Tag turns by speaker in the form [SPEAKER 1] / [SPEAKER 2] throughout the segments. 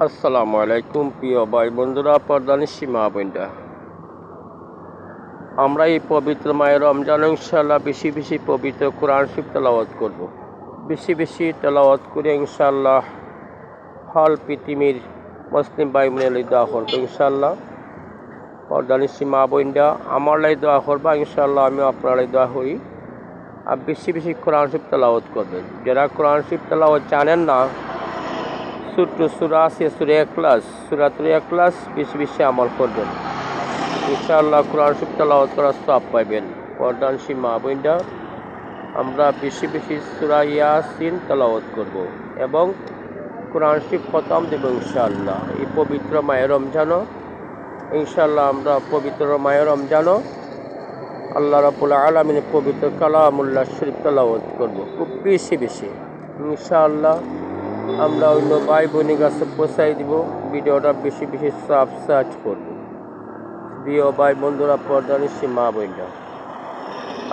[SPEAKER 1] আসসালামু আলাইকুম প্রিয় ভাই বন্ধুরা, পর্দানিশী মা বোনরা, আমরা এই পবিত্র মায়ের রমজান ইনশাআল্লাহ বেশি বেশি পবিত্র কোরআন শরীফ তেলাওয়াত করব। বেশি বেশি তেলাওয়াত করে ইনশাআল্লাহ হল পৃথিবীর মুসলিম ভাই বোনের দোয়া করবো ইনশাআল্লাহ। পর্দানিশী মা বোনরা আমার লাই দোয়া করবা ইনশাআল্লাহ, আমি আপনার লাই দোয়া করি। আর বেশি বেশি কোরআন শরীফ তেলাওয়াত করবেন। যারা কোরআন শরীফ তেলাওয়াত জানেন না, ছোট্ট সূরা আছে সূরা ইখলাস, সূরাতুল ইখলাস বেশি বেশি আমল করবেন ইনশাআল্লাহ। কোরআন শরীফ তেলাওয়াত করার সওয়াব পাইবেন। পর্দানিশী মা বোনরা, আমরা বেশি বেশি সূরা ইয়াসিন তেলাওয়াত করব এবং কোরআন শরীফ খতম দেব ইনশাআল্লাহ। এই পবিত্র মায়ের রমজানও ইনশাআল্লাহ আমরা পবিত্র মায়ের রমজানও আল্লাহ রাব্বুল আলামিনের পবিত্র কালামুল্লাহ শরীফ তেলাওয়াত করব খুব বেশি বেশি ইনশাআল্লাহ। আমরা অন্য ভাই বোনের কাছে পৌঁছাই দিব, ভিডিওটা বেশি বেশি সাবস্ক্রাইব করব। প্রিয় ভাই বন্ধুরা, পর্দানিশী মা বোনরা,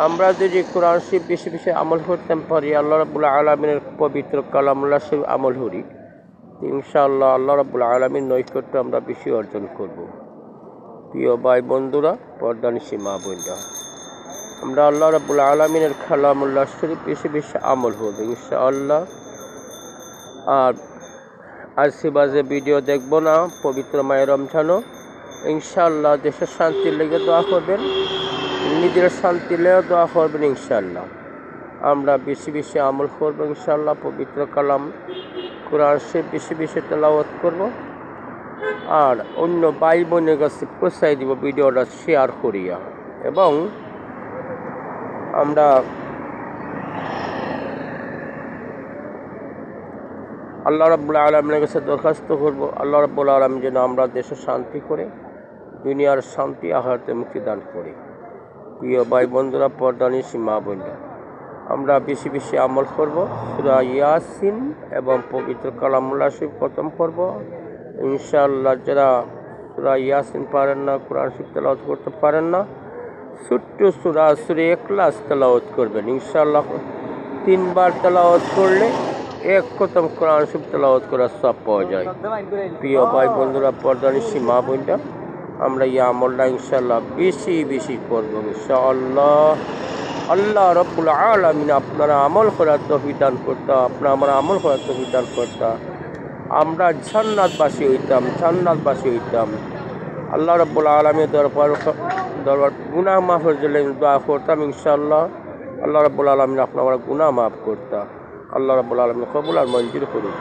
[SPEAKER 1] আমরা যদি কোরআন শরীফ বেশি বেশি আমল করতে পারি, আল্লাহ রাব্বুল আলামিনের পবিত্র কালামুল্লাহ শরীফ আমল করি, ইনশাআল্লাহ আল্লাহ রাব্বুল আলামিন নৈকট্য আমরা বেশি অর্জন করব। প্রিয় ভাই বন্ধুরা, পর্দানিশী মা বোনরা, আমরা আল্লাহ রাব্বুল আলামিনের কালামুল্লাহ শরীফ বেশি বেশি আমল করব ইনশাআল্লাহ। আর আজকে বাজে ভিডিও দেখব না, পবিত্র মায়ের রমজানও ইনশাআল্লাহ দেশের শান্তির লেগে দোয়া করবেন, নিজের শান্তির লেগে দোয়া করবেন ইনশাআল্লাহ। আমরা বেশি বেশি আমল করবো ইনশাআল্লাহ। পবিত্র কালাম কোরআন শরীফ বেশি বেশি তেলাওয়াত করব আর অন্য ভাই বোনের কাছে পৌঁছাই দিব ভিডিওটা শেয়ার করিয়া। এবং আমরা আল্লাহ রাব্বুল আলামিনের কাছে দরখাস্ত করব, আল্লাহ রাব্বুল আলামিন যেন আমরা দেশে শান্তি করে, দুনিয়ার শান্তি আখিরাতে মুক্তি দান করে। প্রিয় ভাই বন্ধুরা, পর্দানিশী মা বোনরা, আমরা বেশি বেশি আমল করব, সূরা ইয়াসিন এবং পবিত্র কালামুল্লাহ শরীফ খতম করব ইনশাআল্লাহ। যারা সূরা ইয়াসিন পারেন না, কোরআন শরীফ তেলাওয়াত করতে পারেন না, ছোট্ট সূরা ইখলাস তেলাওয়াত করবেন ইনশাআল্লাহ। 3 বার তেলাওয়াত করলে এক খতম কোরআন শরীফ তেলাওয়াত করার সওয়াব পাওয়া যায়। প্রিয় ভাই বন্ধুরা, পর্দানিশী মা বোনরা, আমরা এই আমলটা ইনশাআল্লাহ বেশি বেশি করব ইনশাআল্লাহ। আল্লাহ রাব্বুল আলামিন আপনারা আমল করার তৌফিক দান করতা, আপনারা আমরা আমল করার তৌফিক দান করতা, আমরা জান্নাতবাসী হইতাম, জান্নাতবাসী হইতাম। আল্লাহ রাব্বুল আলামিনের দরবার গুনাহ মাফের জন্য দোয়া করতাম ইনশাআল্লাহ। আল্লাহ রাব্বুল আলামিন আপনারা গুনাহ মাফ করতা। আল্লাহ রাব্বুল আলামিন কবুল আর মঞ্জুর করুক।